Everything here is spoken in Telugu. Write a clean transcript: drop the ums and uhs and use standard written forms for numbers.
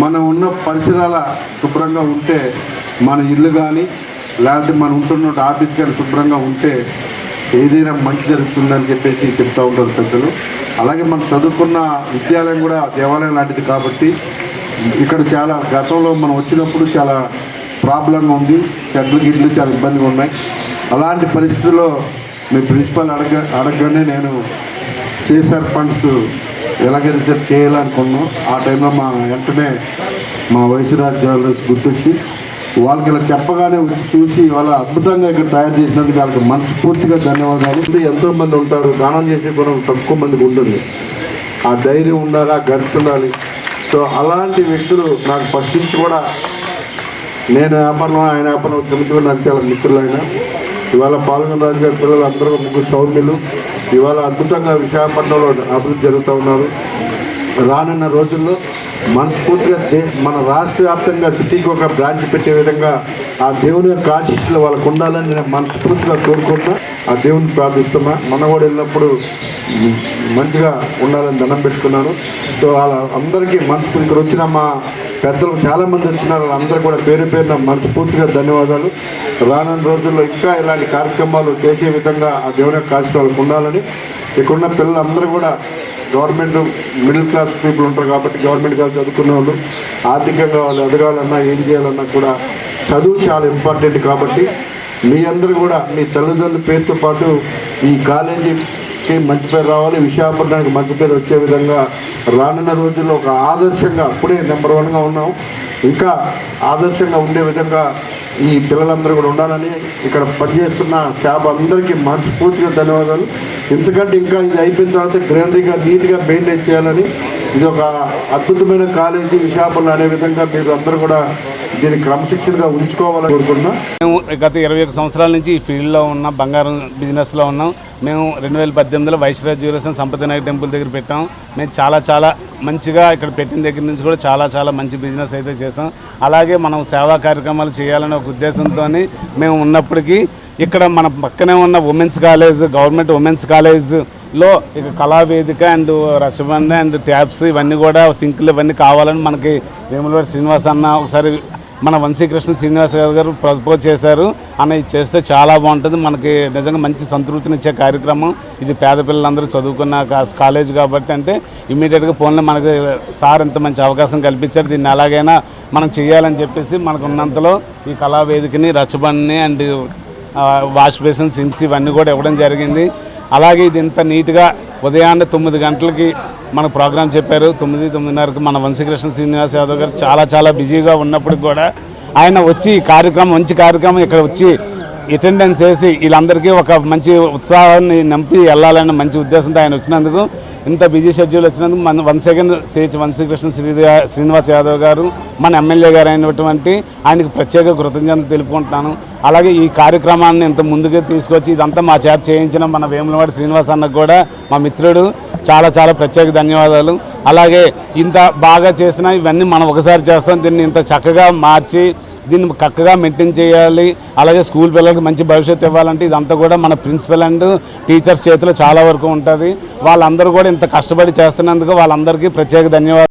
మనం ఉన్న పరిసరాల శుభ్రంగా ఉంటే మన ఇల్లు కానీ లేకపోతే మనం ఉంటున్న ఆఫీస్ కానీ శుభ్రంగా ఉంటే ఏదైనా మంచి జరుగుతుందని చెప్పేసి చెప్తూ ఉంటారు పెద్దలు. అలాగే మనం చదువుకున్న విద్యాలయం కూడా దేవాలయం లాంటిది కాబట్టి ఇక్కడ చాలా గతంలో మనం వచ్చినప్పుడు చాలా ప్రాబ్లంగా ఉంది, చెట్లు గిడ్లు చాలా ఇబ్బందిగా ఉన్నాయి. అలాంటి పరిస్థితుల్లో మీ ప్రిన్సిపల్ అడగగానే నేను సిఎస్ఆర్ ఫండ్స్ ఎలాగైనా సరే చేయాలనుకున్నాం. ఆ టైంలో వెంటనే మా వైశ్యరాజ్ జ్యువెలర్స్ గుర్తొచ్చి వాళ్ళకి ఇలా చెప్పగానే వచ్చి చూసి వాళ్ళ అద్భుతంగా ఇక్కడ తయారు చేసినందుకు వాళ్ళకి మనస్ఫూర్తిగా ధన్యవాదాలు. ఎంతోమంది ఉంటారు, దానం చేసే గుణం తక్కువ మందికి ఉంటుంది. ఆ ధైర్యం ఉండాలి, ఆ గర్స్ ఉండాలి. సో అలాంటి వ్యక్తులు నాకు ఫస్ట్ నుంచి కూడా నేను వ్యాపారం ఆయన వ్యాపారం కమిటీ నాకు చాలా మిత్రులైన ఇవాళ పాల్గొన రాజు గారి పిల్లలు అందరూ ముగ్గురు సౌమ్యులు ఇవాళ అద్భుతంగా విశాఖపట్నంలో అభివృద్ధి జరుగుతూ ఉన్నారు. రానున్న రోజుల్లో మనస్ఫూర్తిగా మన రాష్ట్ర వ్యాప్తంగా సిటీకి ఒక బ్రాంచ్ పెట్టే విధంగా ఆ దేవుని యొక్క ఆశీస్సులు వాళ్ళకు ఉండాలని నేను మనస్ఫూర్తిగా కోరుకుంటున్నా. ఆ దేవుని ప్రార్థిస్తున్నా. మన కూడా వెళ్ళినప్పుడు మంచిగా ఉండాలని దండం పెట్టుకున్నాను. సో వాళ్ళ అందరికీ మనస్ఫూర్తి ఇక్కడ వచ్చిన మా పెద్దలు చాలామంది వచ్చినారు. వాళ్ళందరూ కూడా పేరు పేరున మనస్ఫూర్తిగా ధన్యవాదాలు. రానున్న రోజుల్లో ఇంకా ఇలాంటి కార్యక్రమాలు చేసే విధంగా ఆ దేవుని యొక్క ఆశీస్సులు వాళ్ళకు ఉండాలని. ఇక్కడున్న పిల్లలందరూ కూడా గవర్నమెంట్ మిడిల్ క్లాస్ పీపుల్ ఉంటారు కాబట్టి గవర్నమెంట్ కాదు చదువుకున్న వాళ్ళు ఆర్థికంగా వాళ్ళు ఎదగాలన్నా ఏం చేయాలన్నా కూడా చదువు చాలా ఇంపార్టెంట్. కాబట్టి మీ అందరూ కూడా మీ తల్లిదండ్రుల పేరుతో పాటు ఈ కాలేజీకి మంచి పేరు రావాలి, విశాఖపట్నానికి మంచి పేరు వచ్చే విధంగా రానున్న రోజుల్లో ఒక ఆదర్శంగా అప్పుడే నెంబర్ 1గా ఉన్నాం, ఇంకా ఆదర్శంగా ఉండే విధంగా ఈ పిల్లలందరూ కూడా ఉండాలని ఇక్కడ పనిచేస్తున్న స్టాఫ్ అందరికీ మనస్ఫూర్తిగా ధన్యవాదాలు. ఎందుకంటే ఇంకా ఇది అయిపోయిన తర్వాత గ్రీనరీగా నీట్గా మెయింటైన్ చేయాలని, ఇది ఒక అద్భుతమైన కాలేజీ విశాఖపట్నం అనే విధంగా మీరు అందరూ కూడా దీన్ని క్రమశిక్షణగా ఉంచుకోవాలని కోరుకుంటున్నాం. మేము గత 21 సంవత్సరాల నుంచి ఈ ఫీల్డ్లో ఉన్న బంగారం బిజినెస్లో ఉన్నాం. మేము 2018లో వైశ్యరాజ్ జ్యువెలర్స్ సంపదనాయక టెంపుల్ దగ్గర పెట్టాం. మేము చాలా మంచిగా ఇక్కడ పెట్టిన దగ్గర నుంచి కూడా చాలా మంచి బిజినెస్ అయితే చేసాం. అలాగే మనం సేవా కార్యక్రమాలు చేయాలనే ఒక ఉద్దేశంతో మేము ఉన్నప్పటికీ ఇక్కడ మన పక్కనే ఉన్న ఉమెన్స్ కాలేజ్, గవర్నమెంట్ ఉమెన్స్ కాలేజ్లో ఇక కళావేదిక అండ్ రచబండ అండ్ ట్యాబ్స్ ఇవన్నీ కూడా సింకులు ఇవన్నీ కావాలని మనకి వేములవాడ శ్రీనివాస్ అన్న ఒకసారి మన వంశీకృష్ణ శ్రీనివాస్ గారు ప్రపోజ్ చేశారు. అన్న ఇది చేస్తే చాలా బాగుంటుంది, మనకి నిజంగా మంచి సంతృప్తినిచ్చే కార్యక్రమం ఇది. పేద పిల్లలందరూ చదువుకున్న కాలేజ్ కాబట్టి అంటే ఇమ్మీడియట్గా ఫోన్లో మనకి సార్ ఇంత మంచి అవకాశం కల్పించారు, దీన్ని ఎలాగైనా మనం చేయాలని చెప్పేసి మనకు ఉన్నంతలో ఈ కళావేదికని, రచబండిని అండ్ వాష్ బేసిన్, సింక్స్ ఇవన్నీ కూడా ఇవ్వడం జరిగింది. అలాగే ఇది ఇంత నీట్గా ఉదయాన్నే 9 గంటలకి మనకు ప్రోగ్రాం చెప్పారు. 9:30కి మన వంశీకృష్ణ శ్రీనివాస్ యాదవ్ గారు చాలా బిజీగా ఉన్నప్పుడు కూడా ఆయన వచ్చి మంచి కార్యక్రమం ఇక్కడ వచ్చి అటెండెన్స్ చేసి వీళ్ళందరికీ ఒక మంచి ఉత్సాహాన్ని నింపి వెళ్ళాలన్న మంచి ఉద్దేశంతో ఆయన వచ్చినందుకు, ఇంత బిజీ షెడ్యూల్ వచ్చినందుకు మన వంశీకృష్ణ శ్రీనివాస్ యాదవ్ గారు మన ఎమ్మెల్యే గారు అయినటువంటి ఆయనకు ప్రత్యేక కృతజ్ఞతలు తెలుపుకుంటున్నాను. అలాగే ఈ కార్యక్రమాన్ని ఇంత ముందుగా తీసుకొచ్చి ఇదంతా మా చేత చేయించిన మన వేములవాడ శ్రీనివాస్ అన్నకు కూడా మా మిత్రుడు చాలా ప్రత్యేక ధన్యవాదాలు. అలాగే ఇంత బాగా చేసినా ఇవన్నీ మనం ఒకసారి చేస్తాం, దీన్ని ఇంత చక్కగా మార్చి దీన్ని చక్కగా మెయింటైన్ చేయాలి. అలాగే స్కూల్ పిల్లలకి మంచి భవిష్యత్తు ఇవ్వాలంటే ఇదంతా కూడా మన ప్రిన్సిపల్ అండ్ టీచర్స్ చేతిలో చాలా వరకు ఉంటుంది. వాళ్ళందరూ కూడా ఇంత కష్టపడి చేస్తున్నందుకు వాళ్ళందరికీ ప్రత్యేక ధన్యవాదాలు.